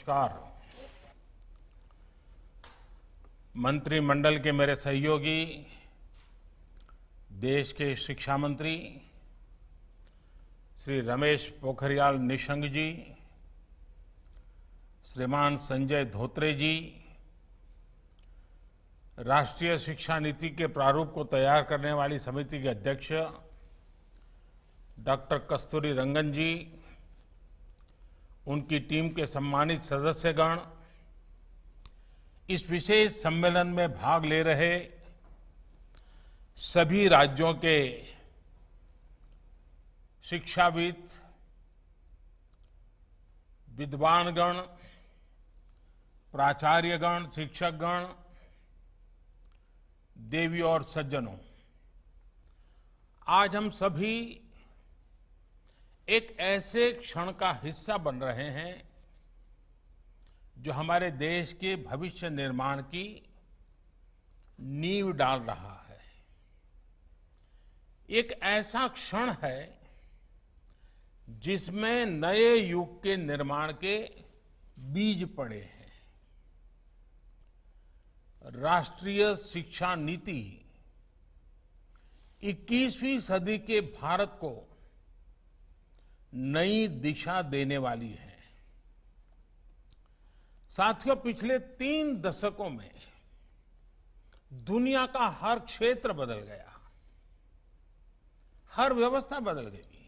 नमस्कार। मंत्रिमंडल के मेरे सहयोगी, देश के शिक्षा मंत्री श्री रमेश पोखरियाल निशंक जी, श्रीमान संजय धोत्रे जी, राष्ट्रीय शिक्षा नीति के प्रारूप को तैयार करने वाली समिति के अध्यक्ष डॉक्टर कस्तूरी रंगन जी, उनकी टीम के सम्मानित सदस्यगण, इस विशेष सम्मेलन में भाग ले रहे सभी राज्यों के शिक्षाविद, विद्वानगण, प्राचार्यगण, शिक्षकगण, देवी और सज्जनों, आज हम सभी एक ऐसे क्षण का हिस्सा बन रहे हैं जो हमारे देश के भविष्य निर्माण की नींव डाल रहा है। एक ऐसा क्षण है जिसमें नए युग के निर्माण के बीज पड़े हैं। राष्ट्रीय शिक्षा नीति 21वीं सदी के भारत को नई दिशा देने वाली है। साथियों, पिछले 3 दशकों में दुनिया का हर क्षेत्र बदल गया, हर व्यवस्था बदल गई।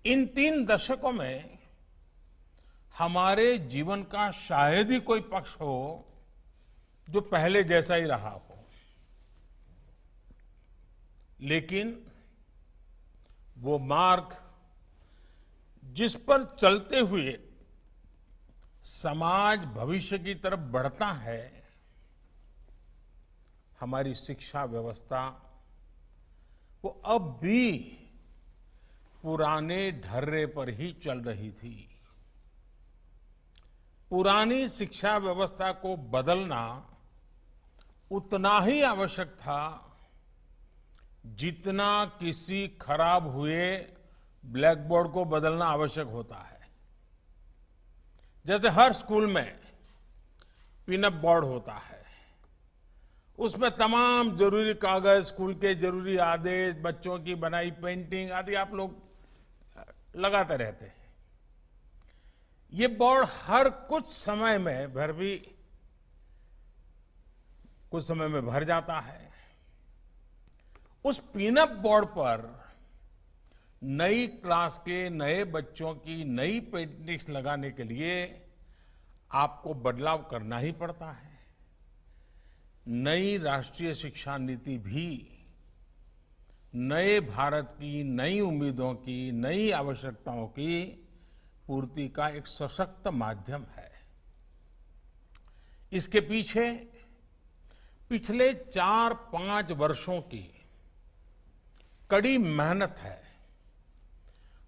इन 3 दशकों में हमारे जीवन का शायद ही कोई पक्ष हो जो पहले जैसा ही रहा हो, लेकिन वो मार्ग जिस पर चलते हुए समाज भविष्य की तरफ बढ़ता है, हमारी शिक्षा व्यवस्था वो अब भी पुराने ढर्रे पर ही चल रही थी। पुरानी शिक्षा व्यवस्था को बदलना उतना ही आवश्यक था जितना किसी खराब हुए ब्लैक बोर्ड को बदलना आवश्यक होता है। जैसे हर स्कूल में पिनअप बोर्ड होता है, उसमें तमाम जरूरी कागज, स्कूल के जरूरी आदेश, बच्चों की बनाई पेंटिंग आदि आप लोग लगाते रहते हैं। ये बोर्ड हर कुछ समय में भर जाता है। उस पिनअप बोर्ड पर नई क्लास के नए बच्चों की नई पेंटिंग्स लगाने के लिए आपको बदलाव करना ही पड़ता है। नई राष्ट्रीय शिक्षा नीति भी नए भारत की नई उम्मीदों की, नई आवश्यकताओं की पूर्ति का एक सशक्त माध्यम है। इसके पीछे पिछले 4-5 वर्षों की कड़ी मेहनत है।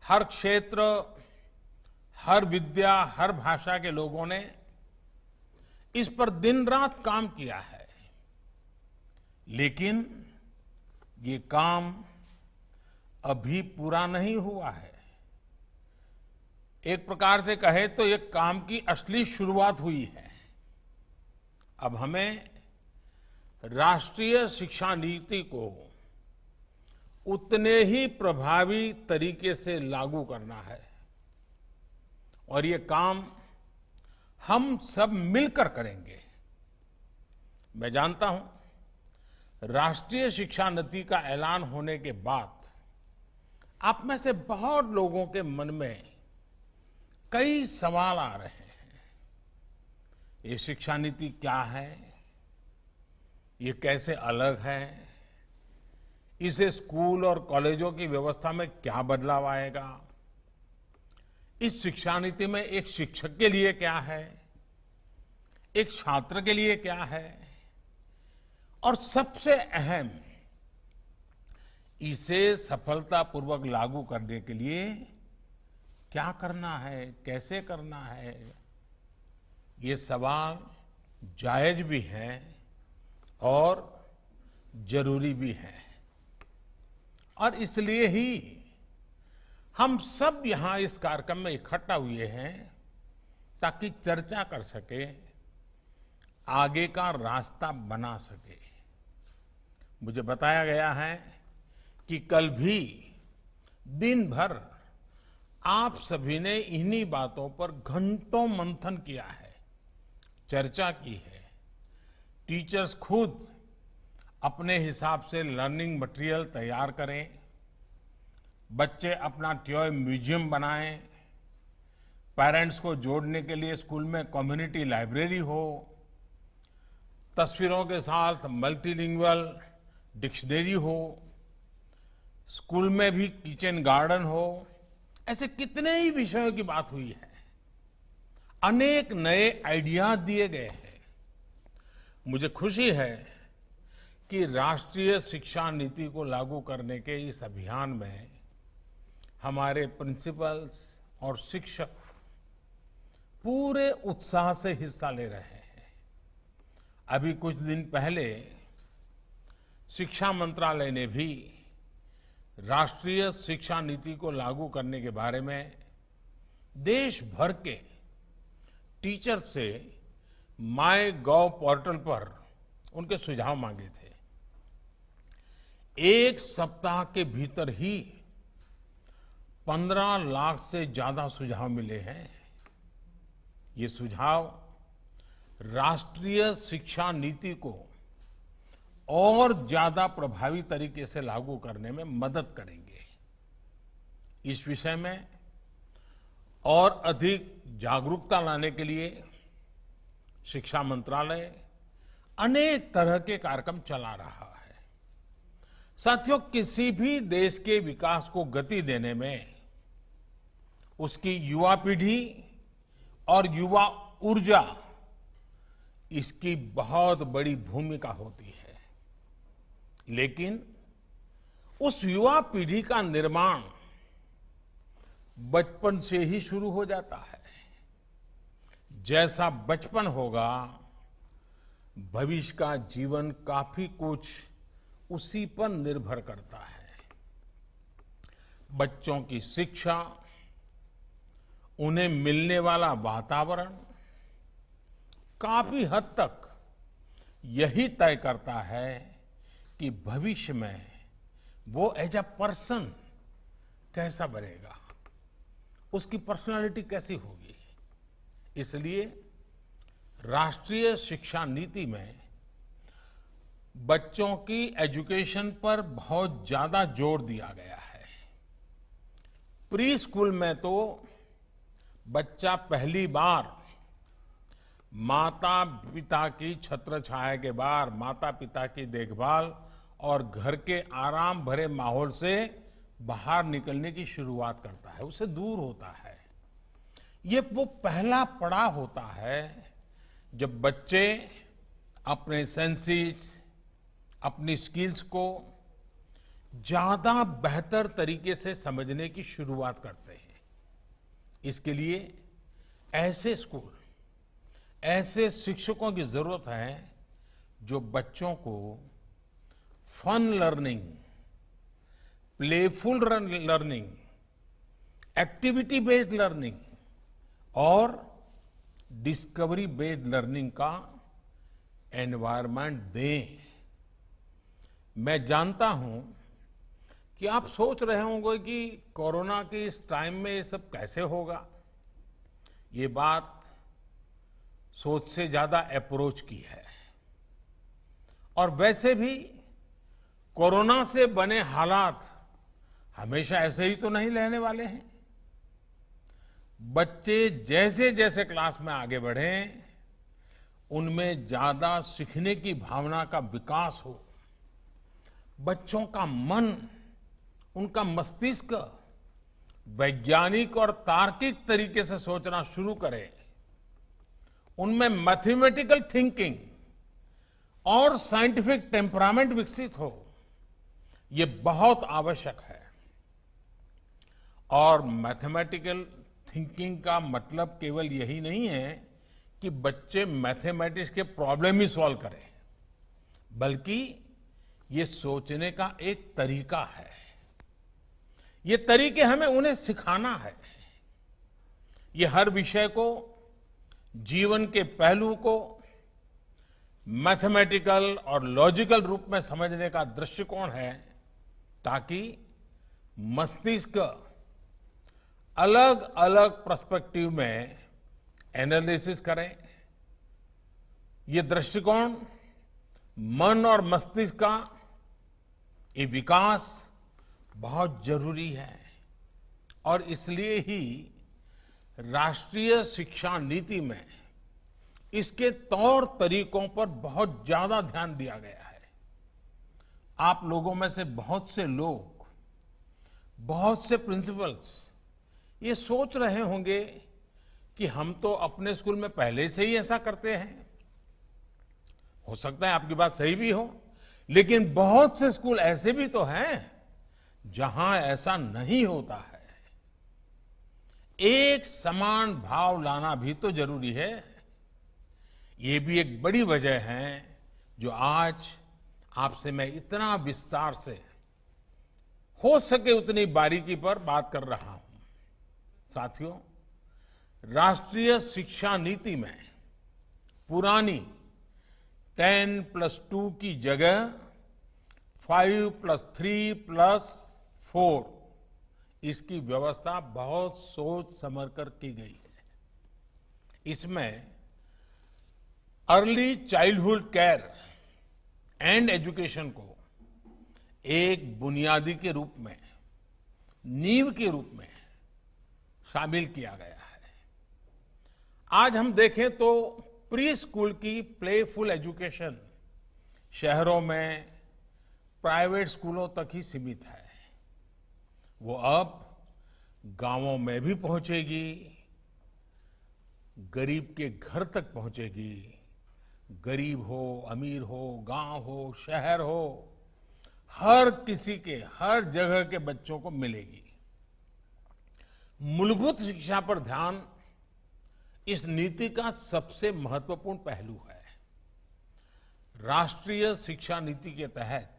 हर क्षेत्र, हर विद्या, हर भाषा के लोगों ने इस पर दिन रात काम किया है, लेकिन ये काम अभी पूरा नहीं हुआ है। एक प्रकार से कहे तो ये काम की असली शुरुआत हुई है। अब हमें राष्ट्रीय शिक्षा नीति को उतने ही प्रभावी तरीके से लागू करना है, और ये काम हम सब मिलकर करेंगे। मैं जानता हूं, राष्ट्रीय शिक्षा नीति का ऐलान होने के बाद आप में से बहुत लोगों के मन में कई सवाल आ रहे हैं। ये शिक्षा नीति क्या है? ये कैसे अलग है? इसे स्कूल और कॉलेजों की व्यवस्था में क्या बदलाव आएगा? इस शिक्षा नीति में एक शिक्षक के लिए क्या है, एक छात्र के लिए क्या है, और सबसे अहम, इसे सफलतापूर्वक लागू करने के लिए क्या करना है, कैसे करना है? ये सवाल जायज भी हैं और जरूरी भी हैं, और इसलिए ही हम सब यहां इस कार्यक्रम में इकट्ठा हुए हैं ताकि चर्चा कर सके, आगे का रास्ता बना सके। मुझे बताया गया है कि कल भी दिन भर आप सभी ने इन्हीं बातों पर घंटों मंथन किया है, चर्चा की है। टीचर्स खुद अपने हिसाब से लर्निंग मटेरियल तैयार करें, बच्चे अपना टॉय म्यूजियम बनाएं, पेरेंट्स को जोड़ने के लिए स्कूल में कम्युनिटी लाइब्रेरी हो, तस्वीरों के साथ मल्टीलिंगुअल डिक्शनरी हो, स्कूल में भी किचन गार्डन हो। ऐसे कितने ही विषयों की बात हुई है, अनेक नए आइडियाज दिए गए हैं। मुझे खुशी है कि राष्ट्रीय शिक्षा नीति को लागू करने के इस अभियान में हमारे प्रिंसिपल्स और शिक्षक पूरे उत्साह से हिस्सा ले रहे हैं। अभी कुछ दिन पहले शिक्षा मंत्रालय ने भी राष्ट्रीय शिक्षा नीति को लागू करने के बारे में देश भर के टीचर से माय.गॉव पोर्टल पर उनके सुझाव मांगे थे। एक सप्ताह के भीतर ही 15 लाख से ज्यादा सुझाव मिले हैं। ये सुझाव राष्ट्रीय शिक्षा नीति को और ज्यादा प्रभावी तरीके से लागू करने में मदद करेंगे। इस विषय में और अधिक जागरूकता लाने के लिए शिक्षा मंत्रालय अनेक तरह के कार्यक्रम चला रहा है। साथियों, किसी भी देश के विकास को गति देने में उसकी युवा पीढ़ी और युवा ऊर्जा, इसकी बहुत बड़ी भूमिका होती है। लेकिन उस युवा पीढ़ी का निर्माण बचपन से ही शुरू हो जाता है। जैसा बचपन होगा, भविष्य का जीवन काफी कुछ उसी पर निर्भर करता है। बच्चों की शिक्षा, उन्हें मिलने वाला वातावरण काफी हद तक यही तय करता है कि भविष्य में वो एज अ पर्सन कैसा बनेगा, उसकी पर्सनालिटी कैसी होगी। इसलिए राष्ट्रीय शिक्षा नीति में बच्चों की एजुकेशन पर बहुत ज्यादा जोर दिया गया है। प्री स्कूल में तो बच्चा पहली बार माता पिता की छत्र छाया के बाद माता पिता की देखभाल और घर के आराम भरे माहौल से बाहर निकलने की शुरुआत करता है, उससे दूर होता है। ये वो पहला पड़ाव होता है जब बच्चे अपने सेंसेस, अपनी स्किल्स को ज्यादा बेहतर तरीके से समझने की शुरुआत करते हैं। इसके लिए ऐसे स्कूल, ऐसे शिक्षकों की जरूरत है जो बच्चों को fun learning, playful learning, activity based learning और डिस्कवरी बेस्ड लर्निंग का एनवायरनमेंट दें। मैं जानता हूं कि आप सोच रहे होंगे कि कोरोना के इस टाइम में ये सब कैसे होगा। ये बात सोच से ज्यादा अप्रोच की है। और वैसे भी कोरोना से बने हालात हमेशा ऐसे ही तो नहीं रहने वाले हैं। बच्चे जैसे जैसे क्लास में आगे बढ़े, उनमें ज्यादा सीखने की भावना का विकास हो, बच्चों का मन, उनका मस्तिष्क वैज्ञानिक और तार्किक तरीके से सोचना शुरू करे, उनमें मैथमेटिकल थिंकिंग और साइंटिफिक टेम्परामेंट विकसित हो, ये बहुत आवश्यक है। और मैथमेटिकल थिंकिंग का मतलब केवल यही नहीं है कि बच्चे मैथमेटिक्स के प्रॉब्लम ही सॉल्व करें, बल्कि ये सोचने का एक तरीका है। ये तरीके हमें उन्हें सिखाना है। ये हर विषय को जीवन के पहलू को मैथमेटिकल और लॉजिकल रूप में समझने का दृष्टिकोण है, ताकि मस्तिष्क अलग अलग पर्सपेक्टिव में एनालिसिस करें। ये दृष्टिकोण मन और मस्तिष्क का ये विकास बहुत जरूरी है और इसलिए ही राष्ट्रीय शिक्षा नीति में इसके तौर तरीकों पर बहुत ज्यादा ध्यान दिया गया है। आप लोगों में से बहुत से लोग, बहुत से प्रिंसिपल्स ये सोच रहे होंगे कि हम तो अपने स्कूल में पहले से ही ऐसा करते हैं। हो सकता है आपकी बात सही भी हो, लेकिन बहुत से स्कूल ऐसे भी तो हैं जहां ऐसा नहीं होता है। एक समान भाव लाना भी तो जरूरी है। ये भी एक बड़ी वजह है जो आज आपसे मैं इतना विस्तार से हो सके उतनी बारीकी पर बात कर रहा हूं। साथियों, राष्ट्रीय शिक्षा नीति में पुरानी 10+2 की जगह 5+3+4 इसकी व्यवस्था बहुत सोच समझ कर की गई है। इसमें early childhood care and education को एक बुनियादी के रूप में, नींव के रूप में शामिल किया गया है। आज हम देखें तो प्री स्कूल की प्लेफुल एजुकेशन शहरों में प्राइवेट स्कूलों तक ही सीमित है। वो अब गांवों में भी पहुंचेगी, गरीब के घर तक पहुंचेगी। गरीब हो, अमीर हो, गांव हो, शहर हो, हर किसी के, हर जगह के बच्चों को मिलेगी। मूलभूत शिक्षा पर ध्यान इस नीति का सबसे महत्वपूर्ण पहलू है। राष्ट्रीय शिक्षा नीति के तहत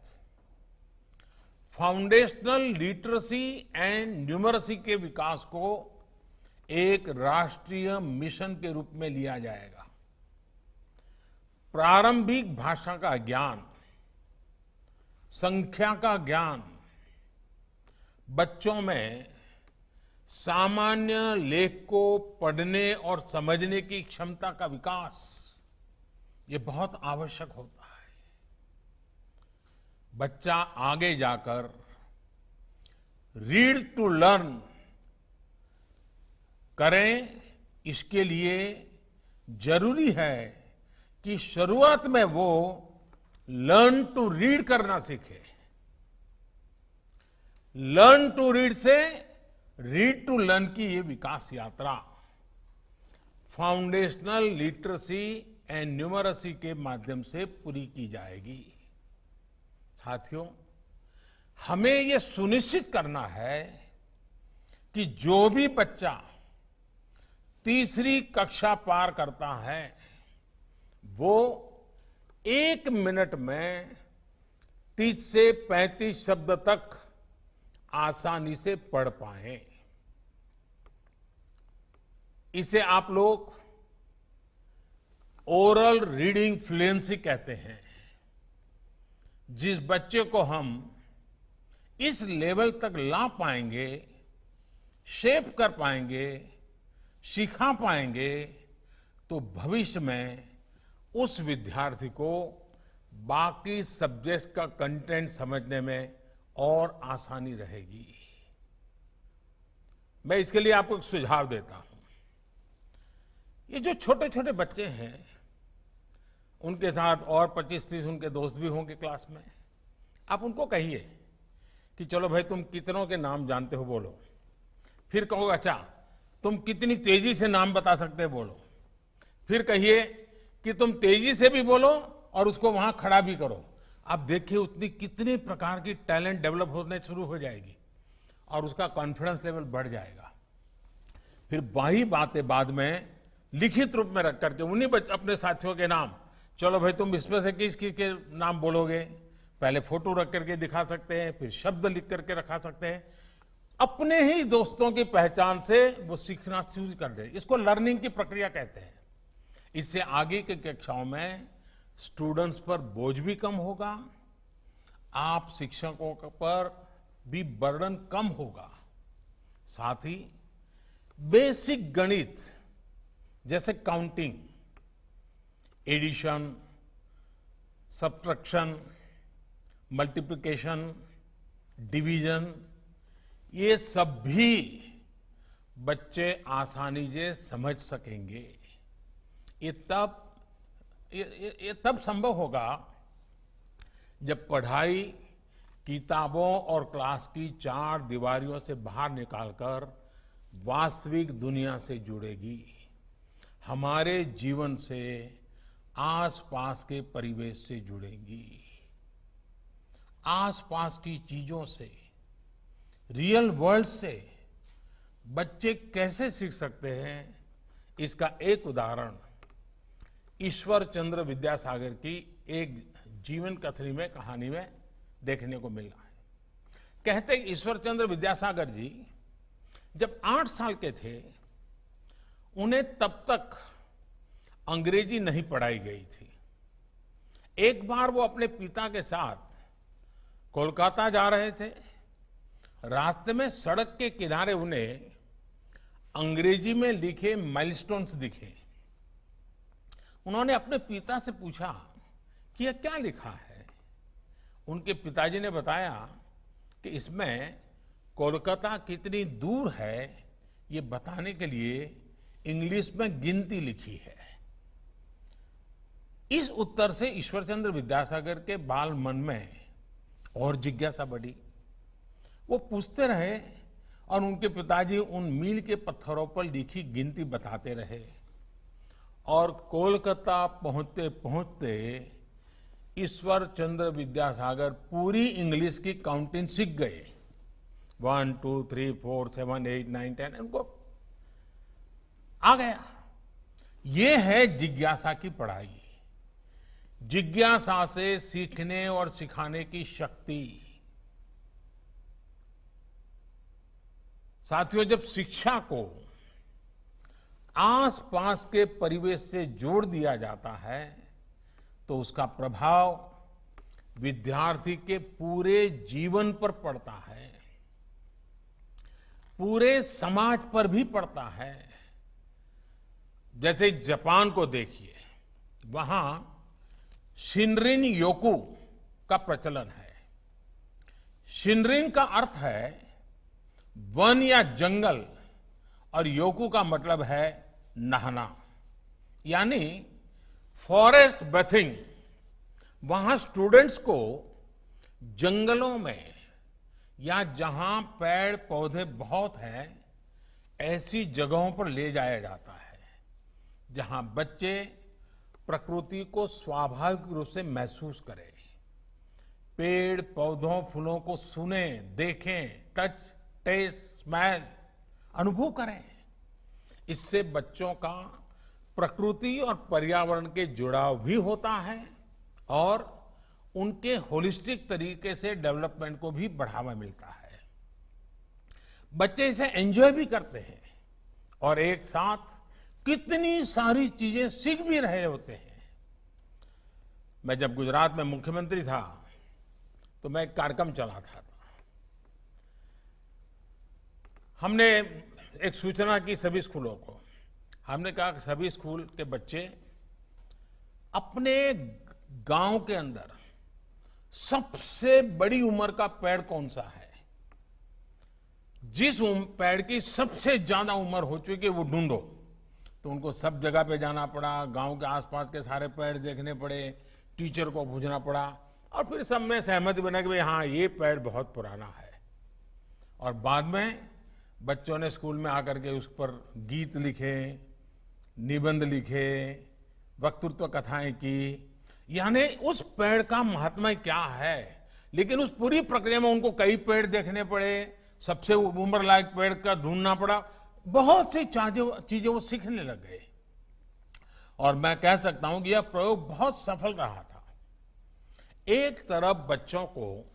फाउंडेशनल लिटरेसी एंड न्यूमरेसी के विकास को एक राष्ट्रीय मिशन के रूप में लिया जाएगा। प्रारंभिक भाषा का ज्ञान, संख्या का ज्ञान, बच्चों में सामान्य लेख को पढ़ने और समझने की क्षमता का विकास, ये बहुत आवश्यक होता है। बच्चा आगे जाकर रीड टू लर्न करें, इसके लिए जरूरी है कि शुरुआत में वो लर्न टू रीड करना सीखे। लर्न टू रीड से रीड टू लर्न की ये विकास यात्रा फाउंडेशनल लिटरेसी एंड न्यूमरेसी के माध्यम से पूरी की जाएगी। साथियों, हमें ये सुनिश्चित करना है कि जो भी बच्चा तीसरी कक्षा पार करता है वो 1 मिनट में 30 से 35 शब्द तक आसानी से पढ़ पाए। इसे आप लोग ओरल रीडिंग फ्लुएंसी कहते हैं। जिस बच्चे को हम इस लेवल तक ला पाएंगे, शेप कर पाएंगे, सिखा पाएंगे, तो भविष्य में उस विद्यार्थी को बाकी सब्जेक्ट्स का कंटेंट समझने में और आसानी रहेगी। मैं इसके लिए आपको एक सुझाव देता हूं। ये जो छोटे छोटे बच्चे हैं, उनके साथ और 25-30 उनके दोस्त भी होंगे क्लास में। आप उनको कहिए कि चलो भाई, तुम कितनों के नाम जानते हो, बोलो। फिर कहो, अच्छा तुम कितनी तेजी से नाम बता सकते हो, बोलो। फिर कहिए कि तुम तेजी से भी बोलो और उसको वहां खड़ा भी करो। आप देखिए उतनी कितने प्रकार की टैलेंट डेवलप होने शुरू हो जाएगी और उसका कॉन्फिडेंस लेवल बढ़ जाएगा। फिर वही बातें बाद में लिखित रूप में रख करके उन्हीं अपने साथियों के नाम, चलो भाई तुम इसमें से किस किस के नाम बोलोगे, पहले फोटो रख करके दिखा सकते हैं, फिर शब्द लिख करके रखा सकते हैं। अपने ही दोस्तों की पहचान से वो सीखना शुरू कर दे। इसको लर्निंग की प्रक्रिया कहते हैं। इससे आगे की कक्षाओं में स्टूडेंट्स पर बोझ भी कम होगा, आप शिक्षकों पर भी बर्डन कम होगा। साथ ही बेसिक गणित जैसे counting, addition, subtraction, multiplication, division, ये सब भी बच्चे आसानी से समझ सकेंगे। ये तब संभव होगा जब पढ़ाई किताबों और क्लास की चार दीवारियों से बाहर निकालकर वास्तविक दुनिया से जुड़ेगी, हमारे जीवन से, आसपास के परिवेश से जुड़ेगी, आसपास की चीजों से, रियल वर्ल्ड से बच्चे कैसे सीख सकते हैं, इसका एक उदाहरण ईश्वर चंद्र विद्यासागर की एक जीवन कहानी में देखने को मिल रहा है। कहते हैं ईश्वर चंद्र विद्यासागर जी जब 8 साल के थे, उन्हें तब तक अंग्रेजी नहीं पढ़ाई गई थी। एक बार वो अपने पिता के साथ कोलकाता जा रहे थे। रास्ते में सड़क के किनारे उन्हें अंग्रेजी में लिखे माइलस्टोन्स दिखे। उन्होंने अपने पिता से पूछा कि यह क्या लिखा है। उनके पिताजी ने बताया कि इसमें कोलकाता कितनी दूर है ये बताने के लिए इंग्लिश में गिनती लिखी है। इस उत्तर से ईश्वरचंद्र विद्यासागर के बाल मन में और जिज्ञासा बढ़ी। वो पूछते रहे और उनके पिताजी उन मील के पत्थरों पर लिखी गिनती बताते रहे और कोलकाता पहुंचते पहुंचते ईश्वर चंद्र विद्यासागर पूरी इंग्लिश की काउंटिंग सीख गए। 1 2 3 4 7 8 9 10 उनको आ गया। ये है जिज्ञासा की पढ़ाई, जिज्ञासा से सीखने और सिखाने की शक्ति। साथियों, जब शिक्षा को आसपास के परिवेश से जोड़ दिया जाता है तो उसका प्रभाव विद्यार्थी के पूरे जीवन पर पड़ता है, पूरे समाज पर भी पड़ता है। जैसे जापान को देखिए, वहां शिनरिन योकू का प्रचलन है। शिनरिन का अर्थ है वन या जंगल और योकू का मतलब है नहाना, यानी फॉरेस्ट बेथिंग। वहां स्टूडेंट्स को जंगलों में या जहां पेड़ पौधे बहुत हैं ऐसी जगहों पर ले जाया जाता है जहां बच्चे प्रकृति को स्वाभाविक रूप से महसूस करें, पेड़ पौधों फूलों को सुनें, देखें, टच, टेस्ट, स्मेल अनुभव करें। इससे बच्चों का प्रकृति और पर्यावरण के जुड़ाव भी होता है और उनके होलिस्टिक तरीके से डेवलपमेंट को भी बढ़ावा मिलता है। बच्चे इसे एंजॉय भी करते हैं और एक साथ कितनी सारी चीजें सीख भी रहे होते हैं। मैं जब गुजरात में मुख्यमंत्री था तो मैं एक कार्यक्रम चलाता था। हमने एक सूचना की सभी स्कूलों को, हमने कहा कि सभी स्कूल के बच्चे अपने गांव के अंदर सबसे बड़ी उम्र का पेड़ कौन सा है, जिस पेड़ की सबसे ज्यादा उम्र हो चुकी है वो ढूंढो। तो उनको सब जगह पे जाना पड़ा, गांव के आसपास के सारे पेड़ देखने पड़े, टीचर को पूछना पड़ा और फिर सब में सहमति बना कि भाई हाँ ये पेड़ बहुत पुराना है। और बाद में बच्चों ने स्कूल में आकर के उस पर गीत लिखे, निबंध लिखे, वक्तृत्व कथाएं की, यानी उस पेड़ का महात्मा क्या है। लेकिन उस पूरी प्रक्रिया में उनको कई पेड़ देखने पड़े, सबसे उम्र लायक पेड़ का ढूंढना पड़ा, बहुत सी चीजें वो सीखने लग गए। और मैं कह सकता हूं कि यह प्रयोग बहुत सफल रहा था। एक तरफ बच्चों को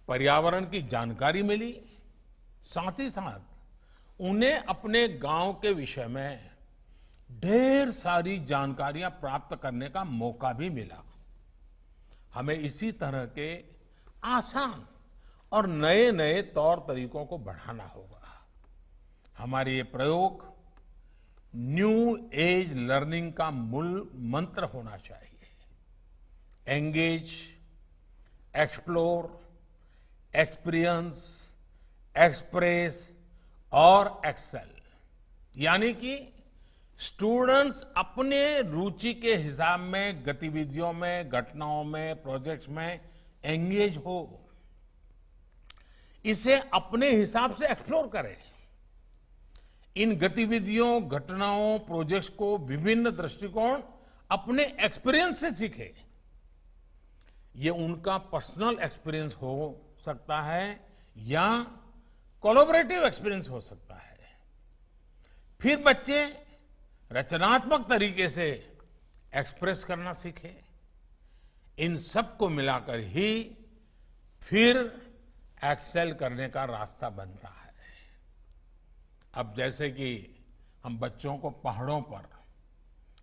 पर्यावरण की जानकारी मिली, साथ ही साथ उन्हें अपने गांव के विषय में ढेर सारी जानकारियां प्राप्त करने का मौका भी मिला। हमें इसी तरह के आसान और नए नए तौर तरीकों को बढ़ाना होगा। हमारे ये प्रयोग न्यू एज लर्निंग का मूल मंत्र होना चाहिए। एंगेज, एक्सप्लोर, एक्सपीरियंस, एक्सप्रेस और एक्सेल, यानी कि स्टूडेंट्स अपने रुचि के हिसाब में गतिविधियों में, घटनाओं में, प्रोजेक्ट्स में एंगेज हो, इसे अपने हिसाब से एक्सप्लोर करें। इन गतिविधियों, घटनाओं, प्रोजेक्ट्स को विभिन्न दृष्टिकोण अपने एक्सपीरियंस से सीखे। ये उनका पर्सनल एक्सपीरियंस हो सकता है या कोलैबोरेटिव एक्सपीरियंस हो सकता है। फिर बच्चे रचनात्मक तरीके से एक्सप्रेस करना सीखे। इन सब को मिलाकर ही फिर एक्सेल करने का रास्ता बनता है। अब जैसे कि हम बच्चों को पहाड़ों पर,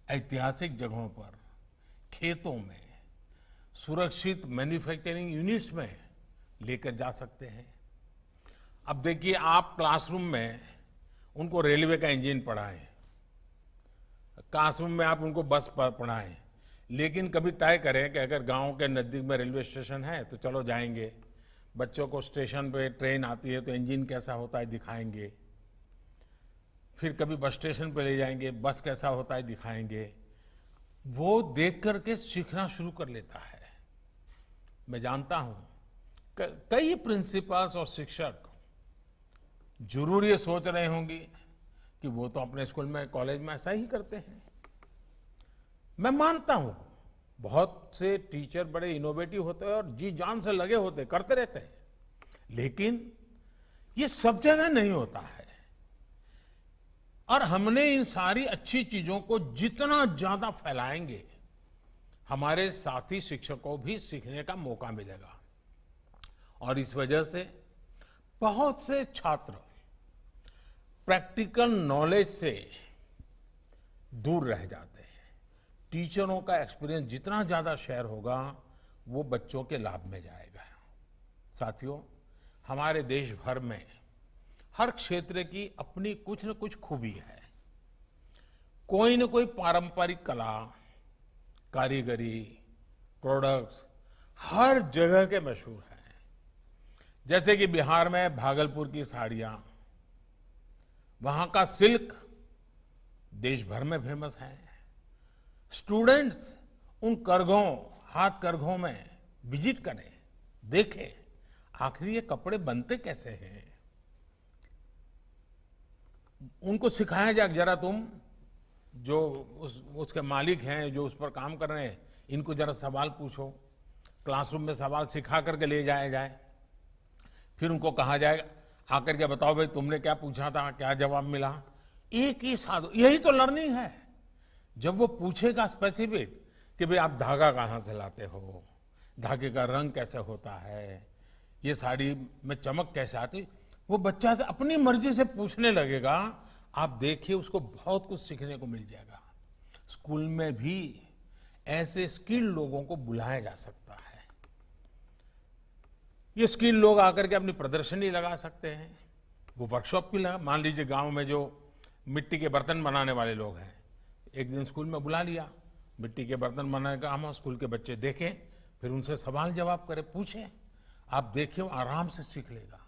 ऐतिहासिक जगहों पर, खेतों में, सुरक्षित मैन्युफैक्चरिंग यूनिट्स में लेकर जा सकते हैं। अब देखिए, आप क्लासरूम में उनको रेलवे का इंजन पढ़ाएं, क्लासरूम में आप उनको बस पर पढ़ाएं, लेकिन कभी तय करें कि अगर गांव के नजदीक में रेलवे स्टेशन है तो चलो जाएंगे। बच्चों को स्टेशन पे ट्रेन आती है तो इंजन कैसा होता है दिखाएंगे। फिर कभी बस स्टेशन पे ले जाएंगे, बस कैसा होता है दिखाएंगे। वो देख करके सीखना शुरू कर लेता है। मैं जानता हूं कई प्रिंसिपल्स और शिक्षक जरूर ये सोच रहे होंगे कि वो तो अपने स्कूल में, कॉलेज में ऐसा ही करते हैं। मैं मानता हूं बहुत से टीचर बड़े इनोवेटिव होते हैं और जी जान से लगे होते, करते रहते हैं, लेकिन ये सब जगह नहीं होता है। और हमने इन सारी अच्छी चीजों को जितना ज्यादा फैलाएंगे, हमारे साथी शिक्षकों को भी सीखने का मौका मिलेगा। और इस वजह से बहुत से छात्र प्रैक्टिकल नॉलेज से दूर रह जाते हैं। टीचरों का एक्सपीरियंस जितना ज्यादा शेयर होगा, वो बच्चों के लाभ में जाएगा। साथियों, हमारे देश भर में हर क्षेत्र की अपनी कुछ न कुछ खूबी है। कोई न कोई पारंपरिक कला, कारीगरी, प्रोडक्ट्स हर जगह के मशहूर हैं। जैसे कि बिहार में भागलपुर की साड़ियां, वहां का सिल्क देश भर में फेमस है। स्टूडेंट्स उन करघों, हाथ करघों में विजिट करें, देखें आखिर ये कपड़े बनते कैसे हैं। उनको सिखाया जाए, जरा तुम जो उसके मालिक हैं, जो उस पर काम कर रहे हैं, इनको जरा सवाल पूछो। क्लासरूम में सवाल सिखा करके ले जाया जाए। फिर उनको कहा जाएगा, आकर के बताओ भाई तुमने क्या पूछा था, क्या जवाब मिला। एक ही साथ, यही तो लर्निंग है। जब वो पूछेगा स्पेसिफिक कि भाई आप धागा कहाँ से लाते हो, धागे का रंग कैसे होता है, ये साड़ी में चमक कैसे आती, वो बच्चा से अपनी मर्जी से पूछने लगेगा। आप देखिए, उसको बहुत कुछ सीखने को मिल जाएगा। स्कूल में भी ऐसे स्किल्ड लोगों को बुलाया जा सकता है। ये स्किल्ड लोग आकर के अपनी प्रदर्शनी लगा सकते हैं। वो वर्कशॉप भी लगा, मान लीजिए गांव में जो मिट्टी के बर्तन बनाने वाले लोग हैं, एक दिन स्कूल में बुला लिया, मिट्टी के बर्तन बनाने का काम, स्कूल के बच्चे देखें, फिर उनसे सवाल जवाब करें, पूछें। आप देखिए, वो आराम से सीख लेगा।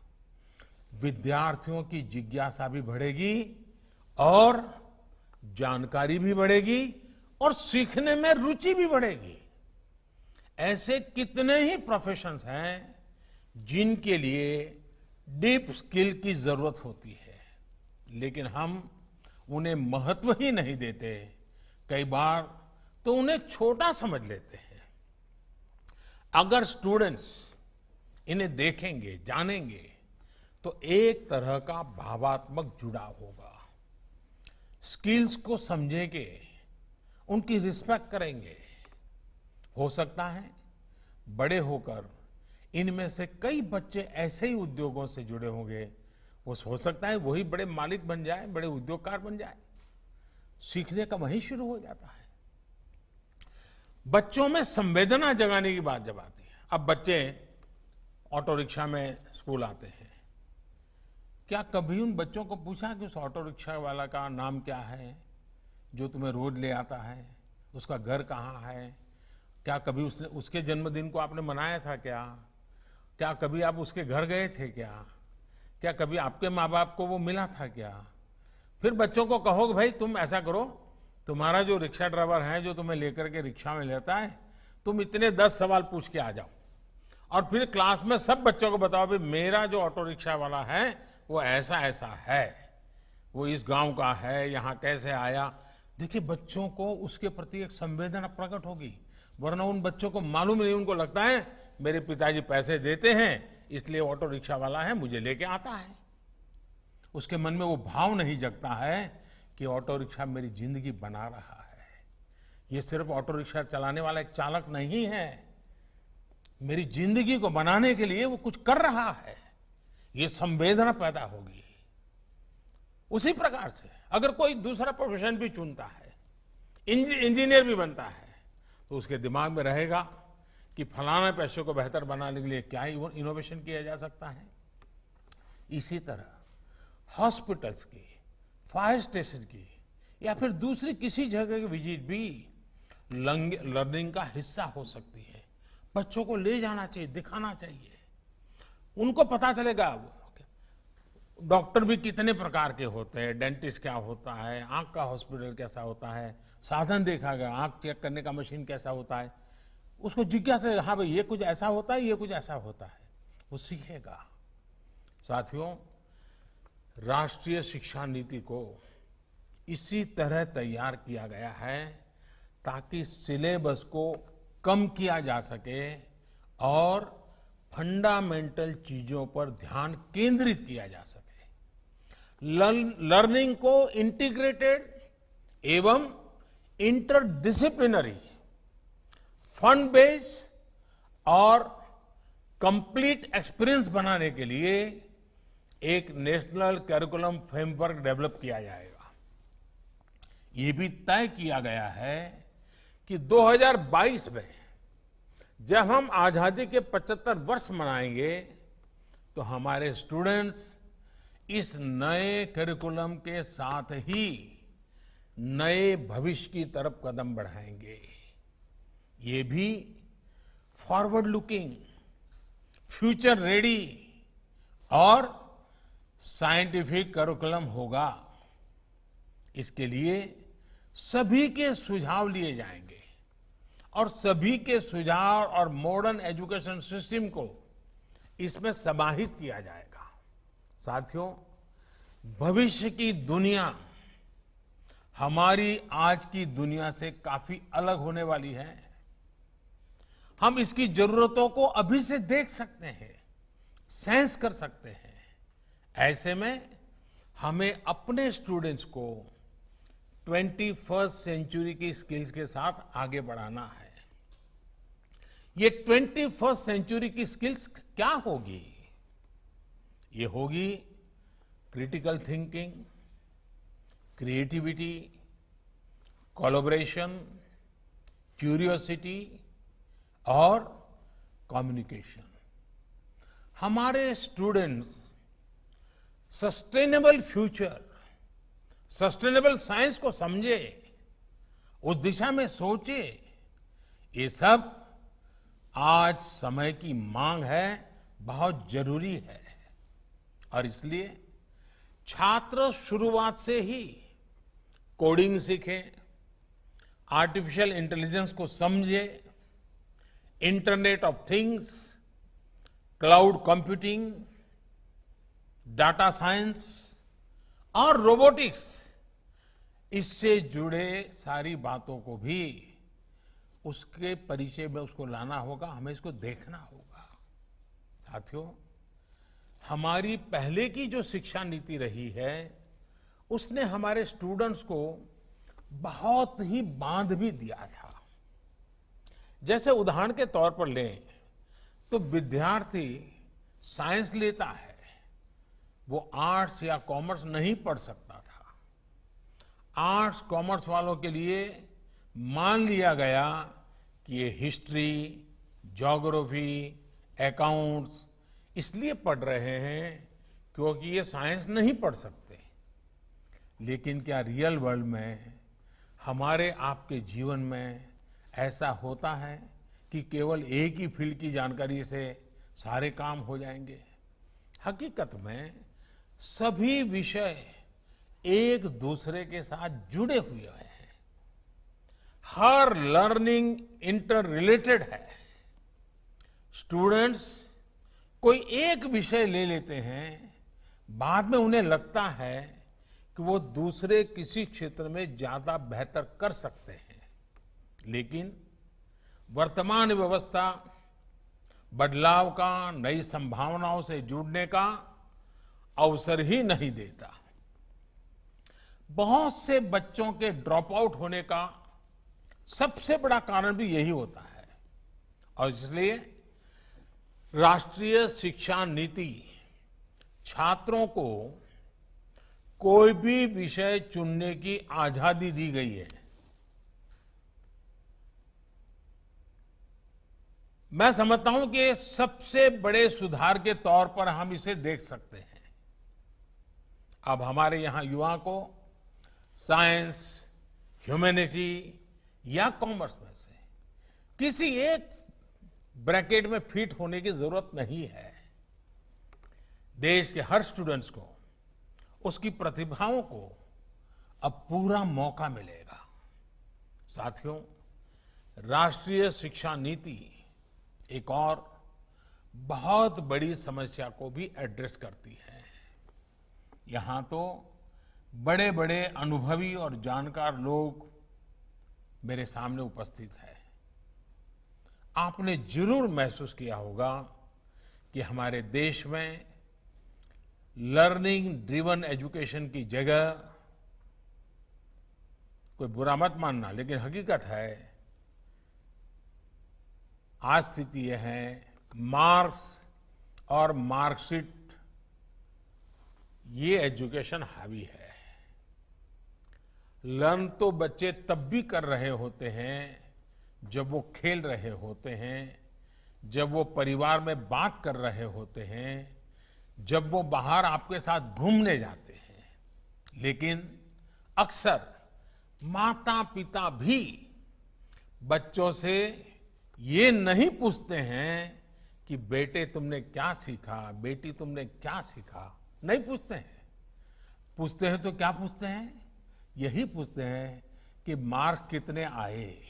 विद्यार्थियों की जिज्ञासा भी बढ़ेगी और जानकारी भी बढ़ेगी और सीखने में रुचि भी बढ़ेगी। ऐसे कितने ही प्रोफेशंस हैं जिनके लिए डीप स्किल की जरूरत होती है, लेकिन हम उन्हें महत्व ही नहीं देते। कई बार तो उन्हें छोटा समझ लेते हैं। अगर स्टूडेंट्स इन्हें देखेंगे, जानेंगे, तो एक तरह का भावात्मक जुड़ाव होगा। स्किल्स को समझेंगे, उनकी रिस्पेक्ट करेंगे। हो सकता है बड़े होकर इनमें से कई बच्चे ऐसे ही उद्योगों से जुड़े होंगे, वो हो सकता है वही बड़े मालिक बन जाए, बड़े उद्योगकार बन जाए। सीखने का वहीं शुरू हो जाता है। बच्चों में संवेदना जगाने की बात जब आती है, अब बच्चे ऑटो रिक्शा में स्कूल आते हैं, क्या कभी उन बच्चों को पूछा कि उस ऑटो रिक्शा वाला का नाम क्या है जो तुम्हें रोज ले आता है, उसका घर कहाँ है, क्या कभी उसने उसके जन्मदिन को आपने मनाया था क्या कभी आप उसके घर गए थे क्या कभी आपके माँ बाप को वो मिला था क्या? फिर बच्चों को कहोगे भाई तुम ऐसा करो, तुम्हारा जो रिक्शा ड्राइवर है जो तुम्हें लेकर के रिक्शा में लेता है, तुम इतने 10 सवाल पूछ के आ जाओ और फिर क्लास में सब बच्चों को बताओ भाई मेरा जो ऑटो रिक्शा वाला है वो ऐसा ऐसा है, वो इस गांव का है, यहाँ कैसे आया। देखिए बच्चों को उसके प्रति एक संवेदना प्रकट होगी, वरना उन बच्चों को मालूम नहीं, उनको लगता है मेरे पिताजी पैसे देते हैं इसलिए ऑटो रिक्शा वाला है मुझे लेके आता है। उसके मन में वो भाव नहीं जगता है कि ऑटो रिक्शा मेरी जिंदगी बना रहा है, ये सिर्फ ऑटो रिक्शा चलाने वाला एक चालक नहीं है, मेरी जिंदगी को बनाने के लिए वो कुछ कर रहा है, ये संवेदना पैदा होगी। उसी प्रकार से अगर कोई दूसरा प्रोफेशन भी चुनता है, इंजीनियर भी बनता है, तो उसके दिमाग में रहेगा कि फलाना पेशे को बेहतर बनाने के लिए क्या इनोवेशन किया जा सकता है। इसी तरह हॉस्पिटल्स की, फायर स्टेशन की या फिर दूसरी किसी जगह की विजिट भी लर्निंग का हिस्सा हो सकती है। बच्चों को ले जाना चाहिए, दिखाना चाहिए, उनको पता चलेगा डॉक्टर भी कितने प्रकार के होते हैं, डेंटिस्ट क्या होता है, आंख का हॉस्पिटल कैसा होता है, साधन देखा गया, आंख चेक करने का मशीन कैसा होता है, उसको जिज्ञासा, हाँ भाई ये कुछ ऐसा होता है, ये कुछ ऐसा होता है, वो सीखेगा। साथियों, राष्ट्रीय शिक्षा नीति को इसी तरह तैयार किया गया है ताकि सिलेबस को कम किया जा सके और फंडामेंटल चीजों पर ध्यान केंद्रित किया जा सके। लर्निंग को इंटीग्रेटेड एवं इंटरडिसिप्लिनरी, फन बेस्ड और कंप्लीट एक्सपीरियंस बनाने के लिए एक नेशनल करिकुलम फ्रेमवर्क डेवलप किया जाएगा। ये भी तय किया गया है कि 2022 में जब हम आजादी के 75 वर्ष मनाएंगे तो हमारे स्टूडेंट्स इस नए करिकुलम के साथ ही नए भविष्य की तरफ कदम बढ़ाएंगे। ये भी फॉरवर्ड लुकिंग, फ्यूचर रेडी और साइंटिफिक करिकुलम होगा। इसके लिए सभी के सुझाव लिए जाएंगे और सभी के सुझाव और मॉडर्न एजुकेशन सिस्टम को इसमें समाहित किया जाएगा। साथियों, भविष्य की दुनिया हमारी आज की दुनिया से काफी अलग होने वाली है। हम इसकी जरूरतों को अभी से देख सकते हैं, सेंस कर सकते हैं। ऐसे में हमें अपने स्टूडेंट्स को 21वीं सेंचुरी की स्किल्स के साथ आगे बढ़ाना है। ये 21वीं सेंचुरी की स्किल्स क्या होगी? ये होगी critical thinking, creativity, collaboration, curiosity और कम्युनिकेशन। हमारे students sustainable future, sustainable science को समझे, उस दिशा में सोचे, ये सब आज समय की मांग है, बहुत जरूरी है। और इसलिए छात्र शुरुआत से ही कोडिंग सीखें, आर्टिफिशियल इंटेलिजेंस को समझे, internet of things, cloud computing, data science और रोबोटिक्स, इससे जुड़े सारी बातों को भी उसके परिचय में उसको लाना होगा, हमें इसको देखना होगा। साथियों, हमारी पहले की जो शिक्षा नीति रही है उसने हमारे स्टूडेंट्स को बहुत ही बांध भी दिया था। जैसे उदाहरण के तौर पर लें तो विद्यार्थी साइंस लेता है, वो आर्ट्स या कॉमर्स नहीं पढ़ सकता था। आर्ट्स कॉमर्स वालों के लिए मान लिया गया कि ये हिस्ट्री, ज्योग्राफी, अकाउंट्स इसलिए पढ़ रहे हैं क्योंकि ये साइंस नहीं पढ़ सकते। लेकिन क्या रियल वर्ल्ड में हमारे आपके जीवन में ऐसा होता है कि केवल एक ही फील्ड की जानकारी से सारे काम हो जाएंगे? हकीकत में सभी विषय एक दूसरे के साथ जुड़े हुए हैं। हर लर्निंग इंटर रिलेटेड है। स्टूडेंट्स कोई एक विषय ले लेते हैं, बाद में उन्हें लगता है कि वो दूसरे किसी क्षेत्र में ज्यादा बेहतर कर सकते हैं, लेकिन वर्तमान व्यवस्था बदलाव का, नई संभावनाओं से जुड़ने का अवसर ही नहीं देता। बहुत से बच्चों के ड्रॉप आउट होने का सबसे बड़ा कारण भी यही होता है और इसलिए राष्ट्रीय शिक्षा नीति छात्रों को कोई भी विषय चुनने की आजादी दी गई है। मैं समझता हूं कि सबसे बड़े सुधार के तौर पर हम इसे देख सकते हैं। अब हमारे यहां युवा को साइंस, ह्यूमैनिटी या कॉमर्स में से किसी एक ब्रैकेट में फिट होने की जरूरत नहीं है। देश के हर स्टूडेंट्स को उसकी प्रतिभाओं को अब पूरा मौका मिलेगा। साथियों, राष्ट्रीय शिक्षा नीति एक और बहुत बड़ी समस्या को भी एड्रेस करती है। यहां तो बड़े बड़े अनुभवी और जानकार लोग मेरे सामने उपस्थित हैं। आपने जरूर महसूस किया होगा कि हमारे देश में लर्निंग ड्रिवन एजुकेशन की जगह, कोई बुरा मत मानना, लेकिन हकीकत है आज स्थिति यह है, मार्क्स और मार्कशीट ये एजुकेशन हावी है। लर्न तो बच्चे तब भी कर रहे होते हैं जब वो खेल रहे होते हैं, जब वो परिवार में बात कर रहे होते हैं, जब वो बाहर आपके साथ घूमने जाते हैं। लेकिन अक्सर माता पिता भी बच्चों से ये नहीं पूछते हैं कि बेटे तुमने क्या सीखा, बेटी तुमने क्या सीखा, नहीं पूछते हैं। पूछते हैं तो क्या पूछते हैं? यही पूछते हैं कि मार्क्स कितने आए।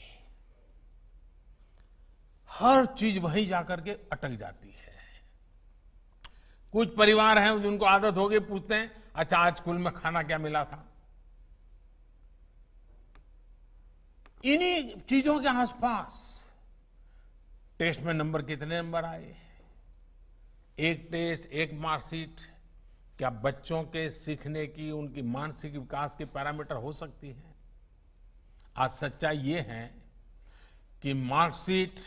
हर चीज वहीं जाकर के अटक जाती है। कुछ परिवार हैं जिनको आदत हो गई, पूछते हैं अच्छा आज स्कूल में खाना क्या मिला था। इन्हीं चीजों के आसपास टेस्ट में नंबर कितने नंबर आए, एक टेस्ट, एक मार्कशीट, क्या बच्चों के सीखने की, उनकी मानसिक विकास के पैरामीटर हो सकती है? आज सच्चाई ये है कि मार्कशीट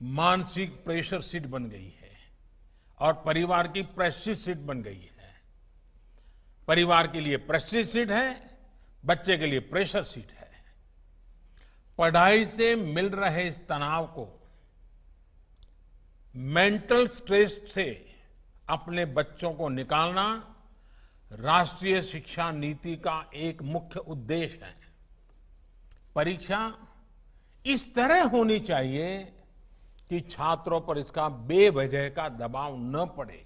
मानसिक प्रेशर शीट बन गई है और परिवार की प्रेस्टीज शीट बन गई है। परिवार के लिए प्रेस्टीज शीट है, बच्चे के लिए प्रेशर शीट है। पढ़ाई से मिल रहे इस तनाव को, मेंटल स्ट्रेस से अपने बच्चों को निकालना राष्ट्रीय शिक्षा नीति का एक मुख्य उद्देश्य है। परीक्षा इस तरह होनी चाहिए कि छात्रों पर इसका बेवजह का दबाव न पड़े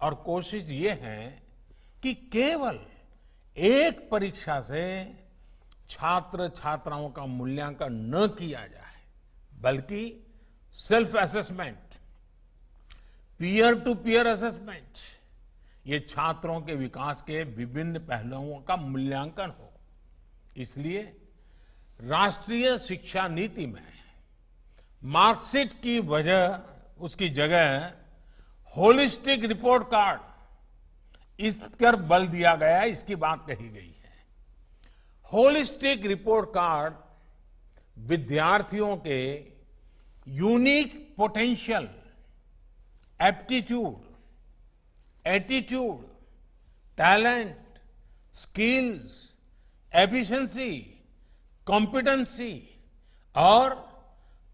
और कोशिश ये है कि केवल एक परीक्षा से छात्र छात्राओं का मूल्यांकन न किया जाए, बल्कि self assessment, peer to peer assessment, ये छात्रों के विकास के विभिन्न पहलुओं का मूल्यांकन हो। इसलिए राष्ट्रीय शिक्षा नीति में मार्कशीट की उसकी जगह होलिस्टिक रिपोर्ट कार्ड, इस पर बल दिया गया, इसकी बात कही गई है। होलिस्टिक रिपोर्ट कार्ड विद्यार्थियों के unique potential, aptitude, attitude, talent, skills efficiency, competency और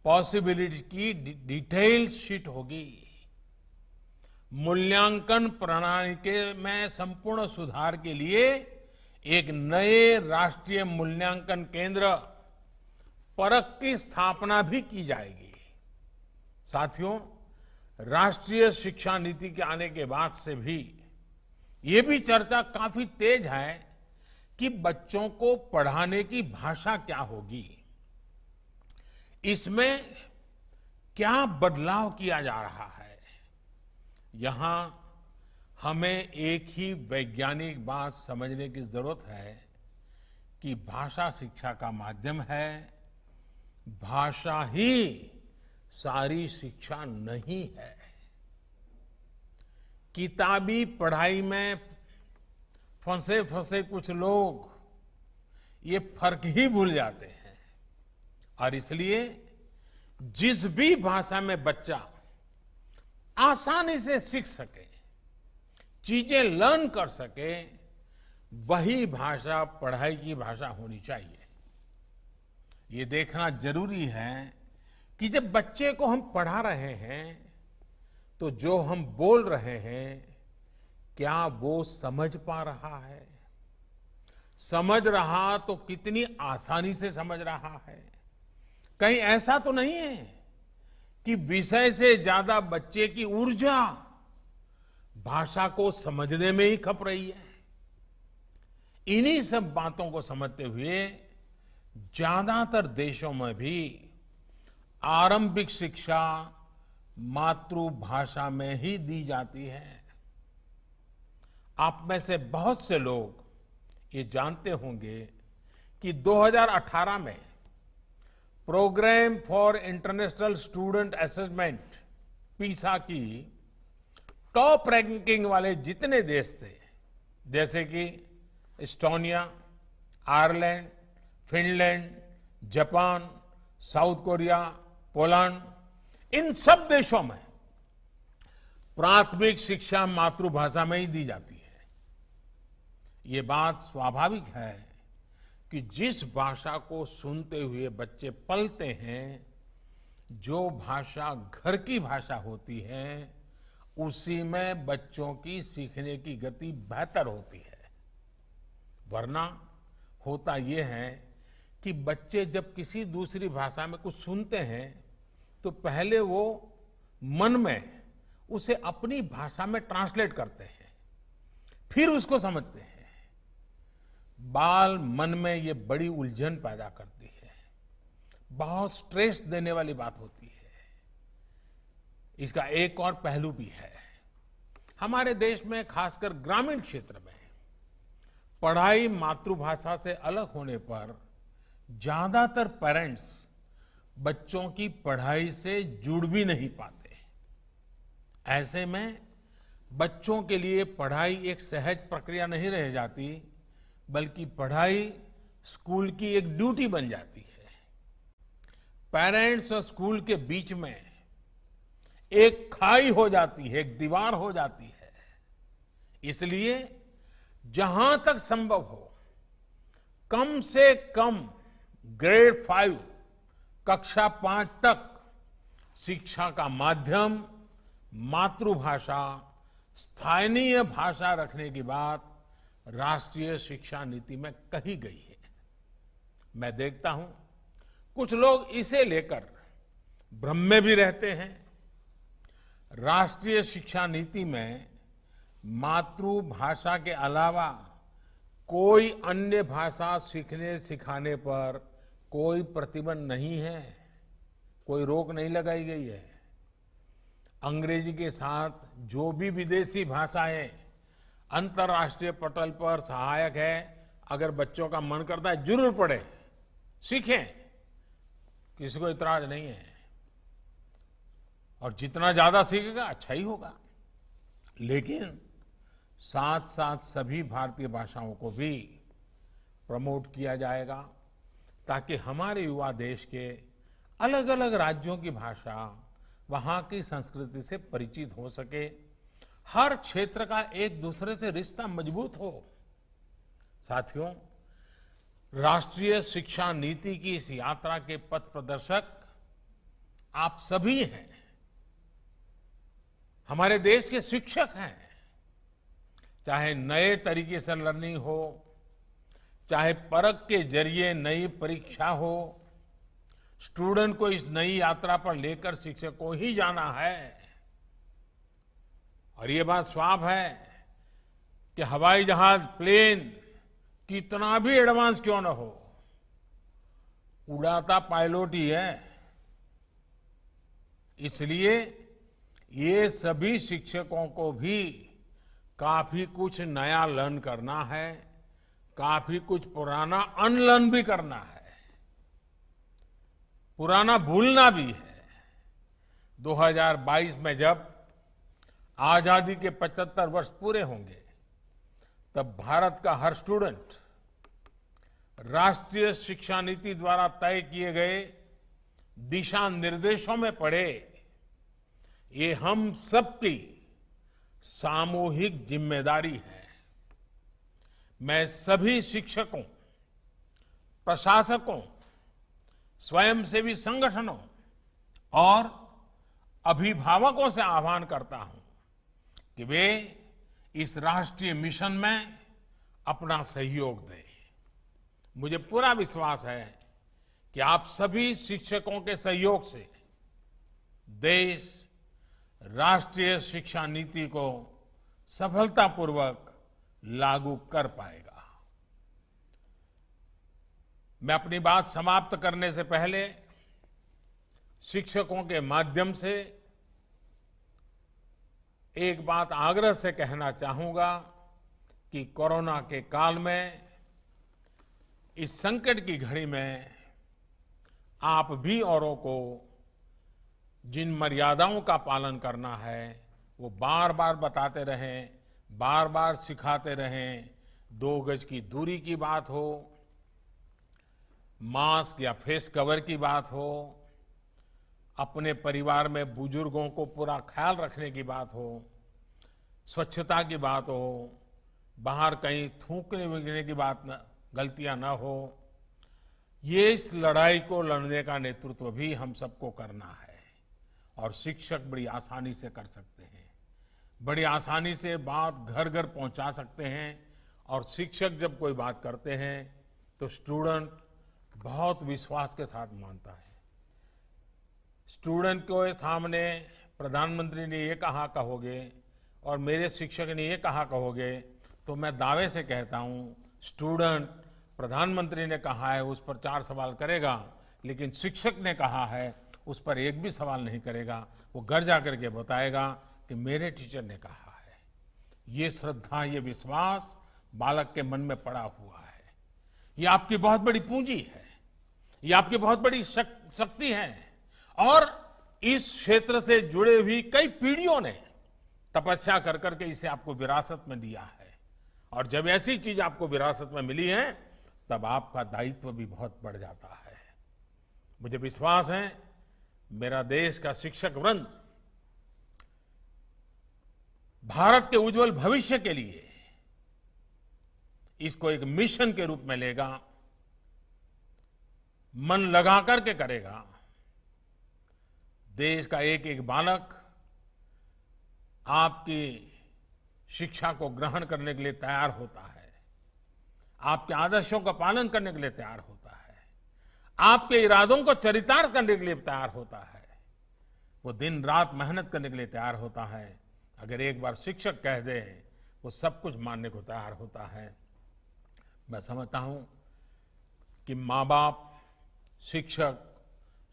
पॉसिबिलिटी की डिटेल शीट होगी। मूल्यांकन प्रणाली के में संपूर्ण सुधार के लिए एक नए राष्ट्रीय मूल्यांकन केंद्र परख की स्थापना भी की जाएगी। साथियों, राष्ट्रीय शिक्षा नीति के आने के बाद से भी ये भी चर्चा काफी तेज है कि बच्चों को पढ़ाने की भाषा क्या होगी, इसमें क्या बदलाव किया जा रहा है। यहां हमें एक ही वैज्ञानिक बात समझने की जरूरत है कि भाषा शिक्षा का माध्यम है, भाषा ही सारी शिक्षा नहीं है। किताबी पढ़ाई में फंसे फंसे कुछ लोग ये फर्क ही भूल जाते हैं और इसलिए जिस भी भाषा में बच्चा आसानी से सीख सके, चीजें लर्न कर सके, वही भाषा पढ़ाई की भाषा होनी चाहिए। ये देखना जरूरी है कि जब बच्चे को हम पढ़ा रहे हैं तो जो हम बोल रहे हैं क्या वो समझ पा रहा है, समझ रहा तो कितनी आसानी से समझ रहा है। कहीं ऐसा तो नहीं है कि विषय से ज्यादा बच्चे की ऊर्जा भाषा को समझने में ही खप रही है। इन्हीं सब बातों को समझते हुए ज्यादातर देशों में भी आरंभिक शिक्षा मातृभाषा में ही दी जाती है। आप में से बहुत से लोग ये जानते होंगे कि 2018 में programme for international student assessment PISA की टॉप रैंकिंग वाले जितने देश थे, जैसे कि Estonia, Ireland, Finland, Japan, South Korea, Poland, इन सब देशों में प्राथमिक शिक्षा मातृभाषा में ही दी जाती है। ये बात स्वाभाविक है कि जिस भाषा को सुनते हुए बच्चे पलते हैं, जो भाषा घर की भाषा होती है, उसी में बच्चों की सीखने की गति बेहतर होती है। वरना होता यह है कि बच्चे जब किसी दूसरी भाषा में कुछ सुनते हैं तो पहले वो मन में उसे अपनी भाषा में ट्रांसलेट करते हैं, फिर उसको समझते हैं। बाल मन में ये बड़ी उलझन पैदा करती है, बहुत स्ट्रेस देने वाली बात होती है। इसका एक और पहलू भी है। हमारे देश में खासकर ग्रामीण क्षेत्र में पढ़ाई मातृभाषा से अलग होने पर ज्यादातर पेरेंट्स बच्चों की पढ़ाई से जुड़ भी नहीं पाते। ऐसे में बच्चों के लिए पढ़ाई एक सहज प्रक्रिया नहीं रह जाती, बल्कि पढ़ाई स्कूल की एक ड्यूटी बन जाती है। पेरेंट्स और स्कूल के बीच में एक खाई हो जाती है, एक दीवार हो जाती है। इसलिए जहां तक संभव हो, कम से कम ग्रेड 5 कक्षा 5 तक शिक्षा का माध्यम मातृभाषा, स्थानीय भाषा रखने की बात राष्ट्रीय शिक्षा नीति में कही गई है। मैं देखता हूं कुछ लोग इसे लेकर भ्रम में भी रहते हैं। राष्ट्रीय शिक्षा नीति में मातृभाषा के अलावा कोई अन्य भाषा सीखने सिखाने पर कोई प्रतिबंध नहीं है, कोई रोक नहीं लगाई गई है। अंग्रेजी के साथ जो भी विदेशी भाषाएं अंतर्राष्ट्रीय पटल पर सहायक है, अगर बच्चों का मन करता है जरूर पढ़े, सीखें, किसी को इतराज नहीं है। और जितना ज्यादा सीखेगा अच्छा ही होगा। लेकिन साथ साथ सभी भारतीय भाषाओं को भी प्रमोट किया जाएगा ताकि हमारे युवा देश के अलग अलग राज्यों की भाषा, वहां की संस्कृति से परिचित हो सके, हर क्षेत्र का एक दूसरे से रिश्ता मजबूत हो। साथियों, राष्ट्रीय शिक्षा नीति की इस यात्रा के पथ प्रदर्शक आप सभी हैं, हमारे देश के शिक्षक हैं। चाहे नए तरीके से लर्निंग हो, चाहे परख के जरिए नई परीक्षा हो, स्टूडेंट को इस नई यात्रा पर लेकर शिक्षक को ही जाना है। और ये बात साफ है कि हवाई जहाज, प्लेन कितना भी एडवांस क्यों ना हो, उड़ाता पायलट ही है। इसलिए ये सभी शिक्षकों को भी काफी कुछ नया लर्न करना है, काफी कुछ पुराना अनलर्न भी करना है, पुराना भूलना भी है। 2022 में जब आजादी के 75 वर्ष पूरे होंगे, तब भारत का हर स्टूडेंट राष्ट्रीय शिक्षा नीति द्वारा तय किए गए दिशा निर्देशों में पढ़े। ये हम सबकी सामूहिक जिम्मेदारी है। मैं सभी शिक्षकों, प्रशासकों, स्वयंसेवी संगठनों और अभिभावकों से आह्वान करता हूं कि वे इस राष्ट्रीय मिशन में अपना सहयोग दें। मुझे पूरा विश्वास है कि आप सभी शिक्षकों के सहयोग से देश राष्ट्रीय शिक्षा नीति को सफलतापूर्वक लागू कर पाएगा। मैं अपनी बात समाप्त करने से पहले शिक्षकों के माध्यम से एक बात आग्रह से कहना चाहूंगा कि कोरोना के काल में, इस संकट की घड़ी में आप भी औरों को जिन मर्यादाओं का पालन करना है वो बार बार बताते रहें, बार बार सिखाते रहें। 2 गज की दूरी की बात हो, मास्क या फेस कवर की बात हो, अपने परिवार में बुजुर्गों को पूरा ख्याल रखने की बात हो, स्वच्छता की बात हो, बाहर कहीं थूकने वगने की बात न, गलतियां ना हो। ये इस लड़ाई को लड़ने का नेतृत्व भी हम सबको करना है और शिक्षक बड़ी आसानी से कर सकते हैं, बड़ी आसानी से बात घर घर पहुंचा सकते हैं। और शिक्षक जब कोई बात करते हैं तो स्टूडेंट बहुत विश्वास के साथ मानता है। स्टूडेंट के सामने प्रधानमंत्री ने ये कहा कहोगे और मेरे शिक्षक ने ये कहा कहोगे तो मैं दावे से कहता हूं, स्टूडेंट प्रधानमंत्री ने कहा है उस पर 4 सवाल करेगा, लेकिन शिक्षक ने कहा है उस पर एक भी सवाल नहीं करेगा। वो घर जाकर के बताएगा कि मेरे टीचर ने कहा है। ये श्रद्धा, ये विश्वास बालक के मन में पड़ा हुआ है। ये आपकी बहुत बड़ी पूंजी है, ये आपकी बहुत बड़ी शक्ति है। और इस क्षेत्र से जुड़े हुई कई पीढ़ियों ने तपस्या कर करके इसे आपको विरासत में दिया है। और जब ऐसी चीज आपको विरासत में मिली है, तब आपका दायित्व भी बहुत बढ़ जाता है। मुझे विश्वास है मेरा देश का शिक्षक वृंद भारत के उज्जवल भविष्य के लिए इसको एक मिशन के रूप में लेगा, मन लगा करके करेगा। देश का एक एक बालक आपकी शिक्षा को ग्रहण करने के लिए तैयार होता है, आपके आदर्शों का पालन करने के लिए तैयार होता है, आपके इरादों को चरितार्थ करने के लिए तैयार होता है, वो दिन रात मेहनत करने के लिए तैयार होता है। अगर एक बार शिक्षक कह दे, वो सब कुछ मानने को तैयार होता है। मैं समझता हूं कि माँ बाप, शिक्षक,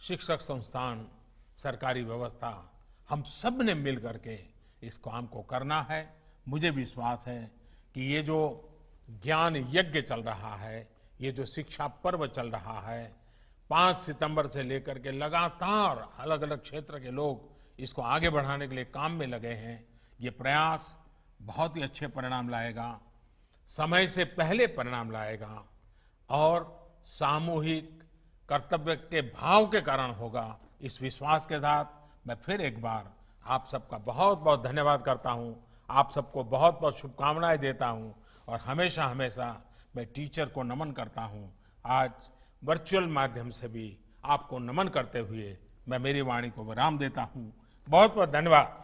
शिक्षक संस्थान, सरकारी व्यवस्था, हम सब ने मिल करके इस काम को करना है। मुझे विश्वास है कि ये जो ज्ञान यज्ञ चल रहा है, ये जो शिक्षा पर्व चल रहा है, 5 सितंबर से लेकर के लगातार अलग अलग क्षेत्र के लोग इसको आगे बढ़ाने के लिए काम में लगे हैं। ये प्रयास बहुत ही अच्छे परिणाम लाएगा, समय से पहले परिणाम लाएगा और सामूहिक कर्तव्य के भाव के कारण होगा। इस विश्वास के साथ मैं फिर एक बार आप सबका बहुत बहुत धन्यवाद करता हूं, आप सबको बहुत बहुत शुभकामनाएं देता हूं और हमेशा हमेशा मैं टीचर को नमन करता हूं। आज वर्चुअल माध्यम से भी आपको नमन करते हुए मैं मेरी वाणी को विराम देता हूं। बहुत बहुत धन्यवाद।